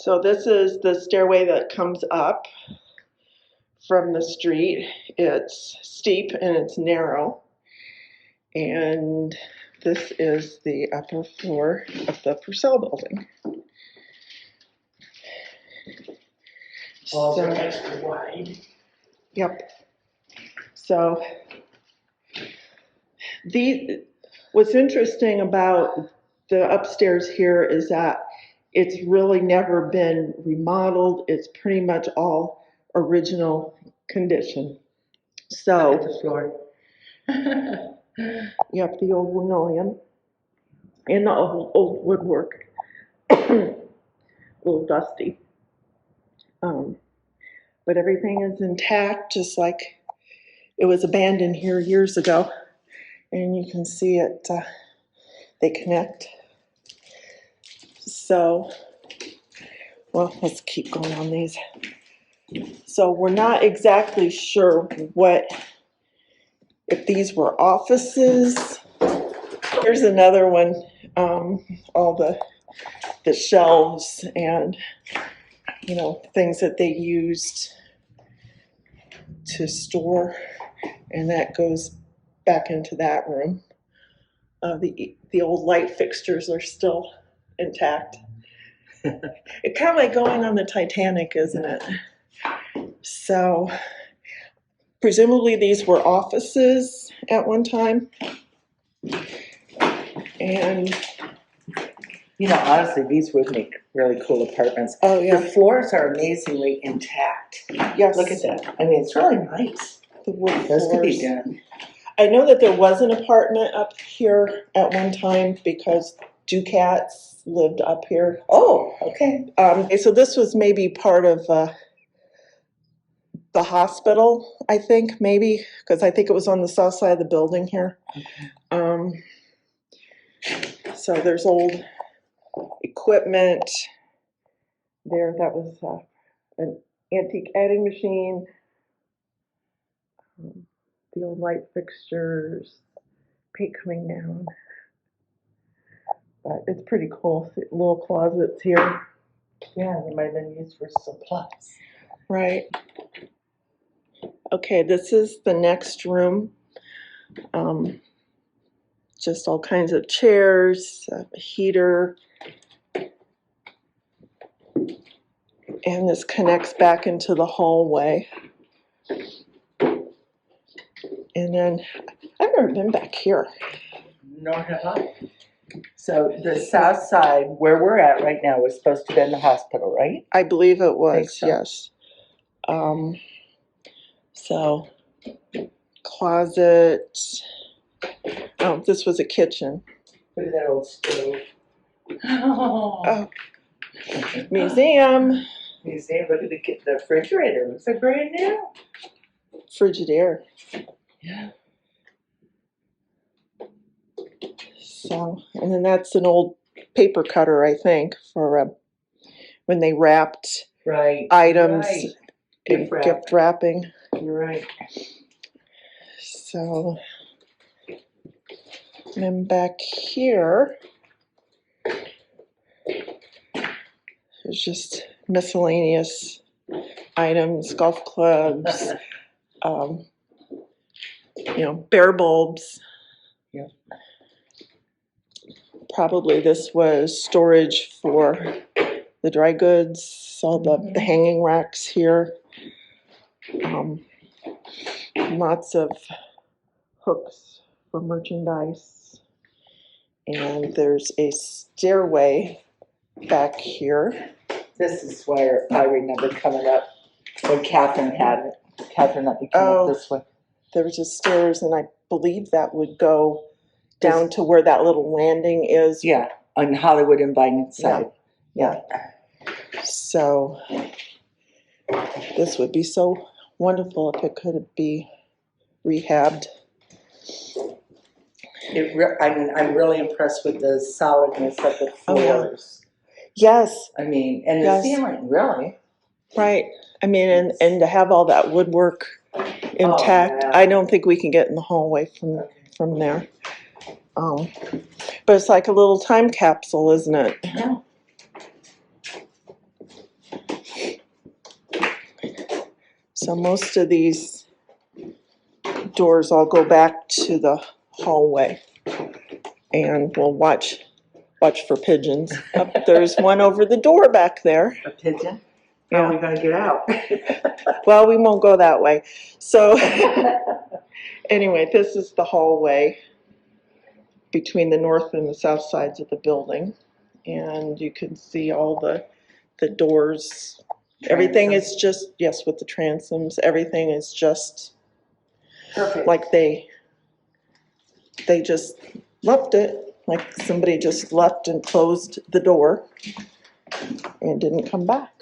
So this is the stairway that comes up from the street. It's steep and it's narrow. And this is the upper floor of the Pursel building. All so, extra wide. Yep. So what's interesting about the upstairs here is that it's really never been remodeled. It's pretty much all original condition. So the floor. Yep, the old linoleum and the old woodwork. A little dusty. But everything is intact, just like it was abandoned here years ago. And you can see it, they connect. So, well, let's keep going on these. So we're not exactly sure if these were offices. Here's another one, all the shelves and, things that they used to store, and that goes back into that room. The old light fixtures are still intact. It's kind of like going on the Titanic, isn't it? So presumably these were offices at one time. And honestly, these would make really cool apartments. Oh yeah, the floors are amazingly intact. Yes, look at that. I mean, it's really nice. The wood Those could be floors. done. I know that there was an apartment up here at one time because Ducats lived up here. Oh, okay. So this was maybe part of the hospital, I think, maybe, because I think it was on the south side of the building here. Okay. So there's old equipment there. That was an antique adding machine. The old light fixtures, paint coming down. But it's pretty cool. Little closets here. Yeah, they might have been used for supplies. Right. Okay, this is the next room. Just all kinds of chairs, a heater. And this connects back into the hallway. And then, I've never been back here. Nor have I. So the south side, where we're at right now, was supposed to be in the hospital, right? I believe it was, so. Yes. So, closet. Oh, this was a kitchen. Look at that old stove. Oh. Museum. Museum, look at the refrigerator. Looks like brand new. Frigidaire. Yeah. So, and then that's an old paper cutter, I think, for when they wrapped items in gift wrapping. You're right. So, and then back here, there's just miscellaneous items, golf clubs, bare bulbs. Yeah. Probably this was storage for the dry goods, all the hanging racks here. Lots of hooks for merchandise. And there's a stairway back here. This is where I remember coming up when Catherine had it. Catherine let me come up this way. There was just stairs, and I believe that would go down to where that little landing is. Yeah, on Hollywood and Vine side. Yeah. So this would be so wonderful if it could be rehabbed. I'm really impressed with the solidness of the floors. Yes. I mean, and the ceiling, really. Right. I mean, and to have all that woodwork intact, I don't think we can get in the hallway from there. But it's like a little time capsule, isn't it? Yeah. So most of these doors all go back to the hallway. And we'll watch for pigeons. Oh, there's one over the door back there. A pigeon? How are we gonna get out? Well, we won't go that way. So anyway, this is the hallway between the north and the south sides of the building. And you can see all the doors. Everything is just, yes, with the transoms, everything is just Perfect. like they just left it. Like somebody just left and closed the door and didn't come back.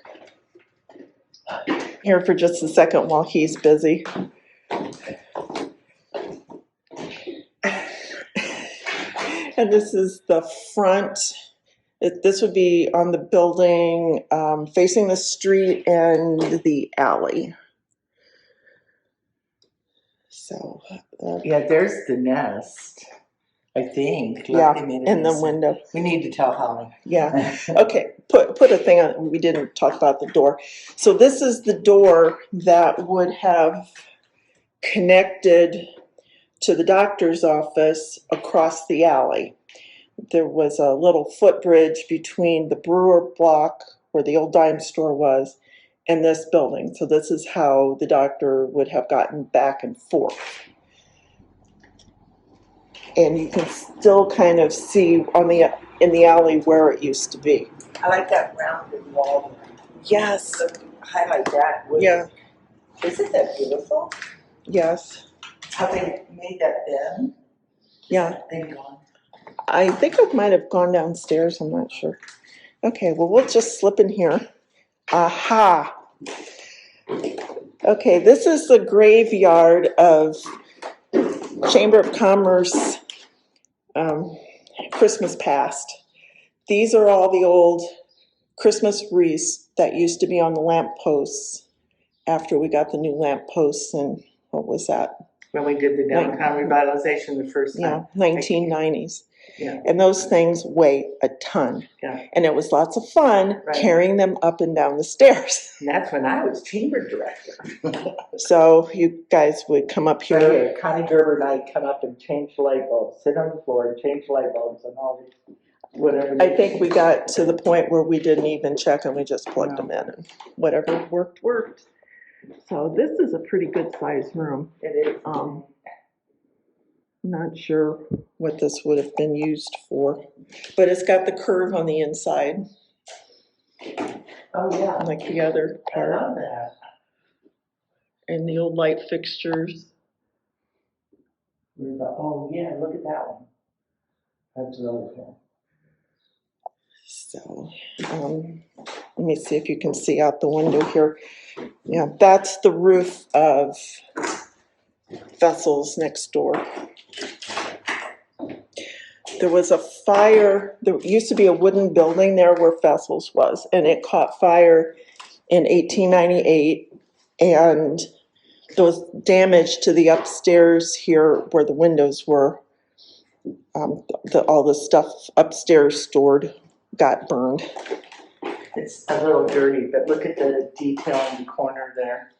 Here for just a second while he's busy. And this is the front. This would be on the building facing the street and the alley. So. Yeah, there's the nest, I think. Yeah, Like in the window. We need to tell Holly. Yeah. Okay, put a thing on. We didn't talk about the door. So this is the door that would have connected to the doctor's office across the alley. There was a little footbridge between the Brewer block, where the old dime store was, and this building. So this is how the doctor would have gotten back and forth. And you can still kind of see in the alley where it used to be. I like that rounded wall. Yes. Highlight that. Yeah. Isn't that beautiful? Yes. How they made that bend? Yeah. Thing gone. I think it might have gone downstairs. I'm not sure. Okay, well, we'll just slip in here. Aha. Okay, this is the graveyard of Chamber of Commerce Christmas past. These are all the old Christmas wreaths that used to be on the lamp posts after we got the new lamp posts in, what was that? When we did the downtown revitalization the first time. Yeah, 1990s. Yeah. And those things weigh a ton. Yeah. And it was lots of fun carrying them up and down the stairs. And that's when I was chamber director. So you guys would come up here. So yeah, Connie Gerber and I come up and change light bulbs, sit on the floor and change light bulbs and all these, whatever. I think we got to the point where we didn't even check and we just plugged them in and whatever worked. So this is a pretty good sized room. It is. Not sure what this would have been used for, but it's got the curve on the inside. Oh yeah. Like the other part. I love that. And the old light fixtures. Oh yeah, look at that one. That's really cool. So, let me see if you can see out the window here. Yeah, that's the roof of Vessel's next door. There was a fire. There used to be a wooden building there where Vessel's was, and it caught fire in 1898, and there was damage to the upstairs here where the windows were. All the stuff upstairs stored got burned. It's a little dirty, but look at the detail in the corner there.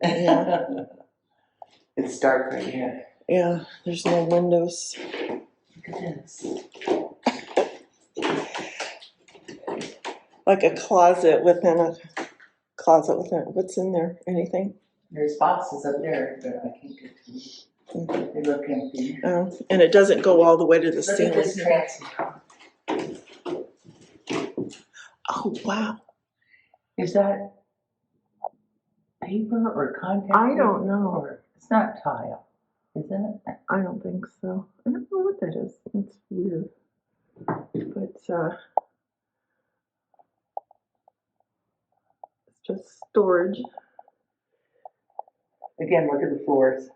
Yeah. It's dark right here. Yeah, there's no windows. Look at this. Like a closet within a closet within. What's in there? Anything? There's boxes up there, but I can't get to them. They look empty. And it doesn't go all the way to the Look at ceiling. this transom. Oh, wow. Is that paper or contact? I don't know. Or, it's not tile, is it? I don't think so. I don't know what that is. It's weird. But it's just storage. Again, look at the floors.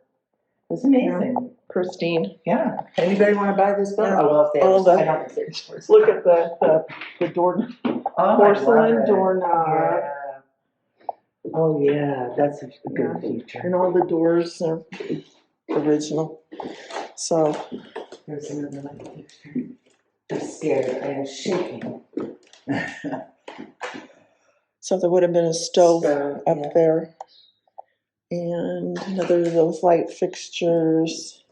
It's amazing. Yeah. Pristine. Yeah. Anybody want to buy this book? Yeah. Oh, well, if they All have, the- I don't think there's yours. Look at the door, Oh, porcelain doorknob. Yeah. Oh, yeah. That's a good feature. And all the doors are original. So, There's another light fixture. I'm scared. I am shaking. So there would have been a stove So, up yeah. there. And another of those light fixtures.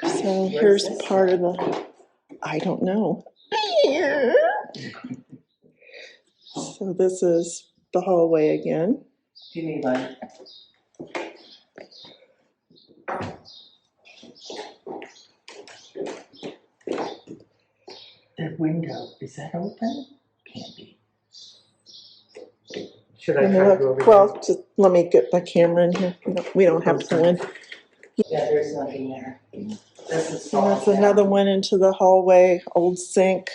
So here's this part of the, I don't know. So this is the hallway again. Do you need one? The window, is that open? Can't be. Should I Let me try to look. go over Well, just let me get my camera in here. We don't have to win. Yeah, there's nothing there. This is And that's all down. another one into the hallway, old sink.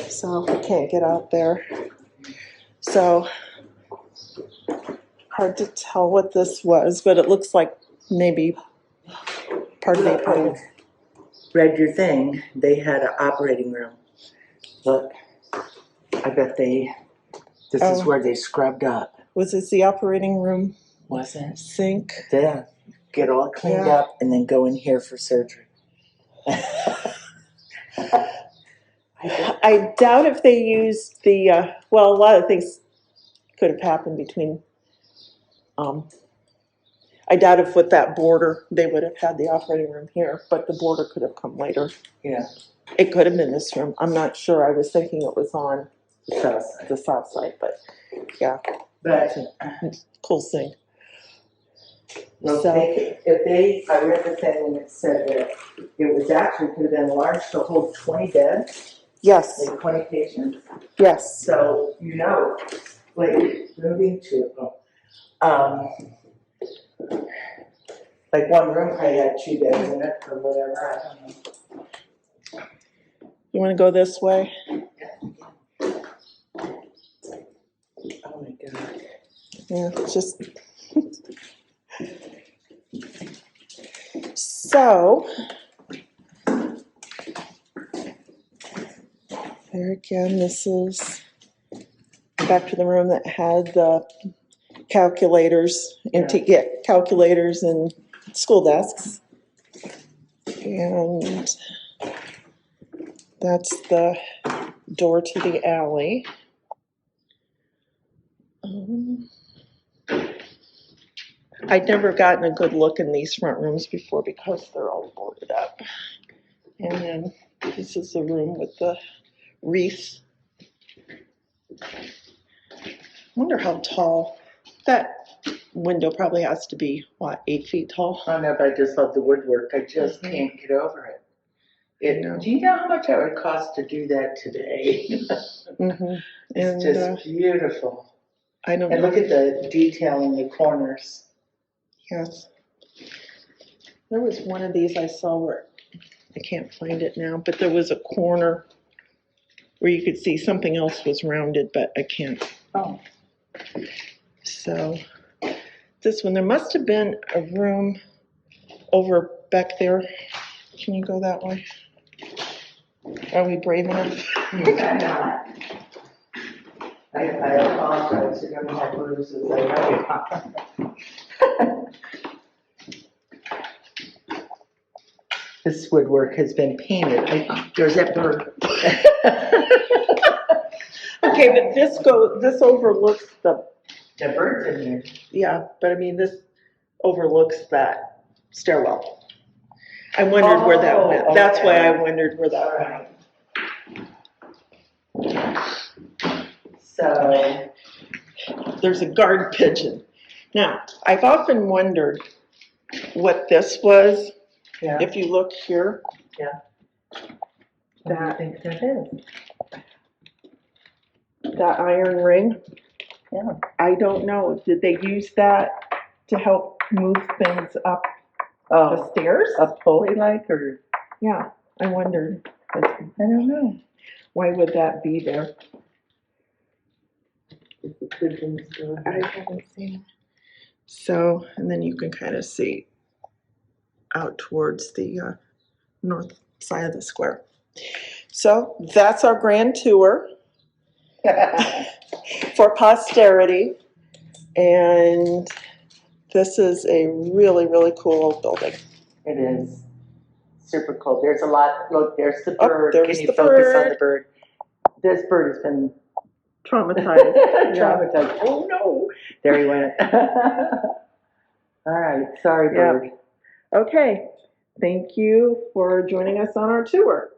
So we can't get out there. So hard to tell what this was, but it looks like maybe part of the Look, I read your thing. They had an operating room. Look, I bet this is Oh. where they scrubbed up. Was this the operating room Wasn't sink? yeah. Get all cleaned Yeah. up and then go in here for surgery. I doubt if they used the, well, a lot of things could have happened between, I doubt if with that border, they would have had the operating room here, but the border could have come later. Yeah. It could have been this room. I'm not sure. I was thinking it was on So, the south side, but yeah, but cool thing. well, So- I read the thing and it said that it was actually could have been large to hold 20 beds, Yes, like 20 patients. yes. So, like moving to, like one room probably had 2 beds in it or whatever, I don't know. You want to go this way? Oh my God. Yeah, just. So, there again, this is back to the room that had the calculators, calculators and school desks. And that's the door to the alley. I'd never gotten a good look in these front rooms before because they're all boarded up. And then this is the room with the wreath. I wonder how tall that window probably has to be, 8 feet tall? I don't know, but I just love the woodwork. I just can't get over it. Do you know how much it would cost to do that today? Mm-hmm. It's just beautiful. I don't And know. look at the detail in the corners. Yes. There was one of these I saw where, I can't find it now, but there was a corner where you could see something else was rounded, but I can't. Oh. So this one, there must have been a room over back there. Can you go that way? Are we brave enough? I'm not. I apologize. You're going to have bruises. I know you. This woodwork has been painted. There's that bird. Okay, but this overlooks the, The bird's in here. yeah, but I mean, this overlooks that stairwell. I wondered where that went. Oh, That's why I okay. wondered where that All went. right. So, There's a guard pigeon. Now, I've often wondered what this was. yeah. If you look here. Yeah. What do you think that is? That iron ring. Yeah. I don't know. Did they use that to help move things up the Oh, stairs? a pulley like or? Yeah, I wondered. I don't know. Why would that be there? It's a pigeon store. I haven't seen it. So, and then you can kind of see out towards the north side of the square. So that's our grand tour for posterity. And this is a really, really cool building. It is super cool. There's a lot. Look, there's the Oh, bird. there's Can you the focus on bird. the bird? This bird has been Traumatized. traumatized. Oh no! There he went. All right. Sorry, Yeah. bird. Okay. Thank you for joining us on our tour.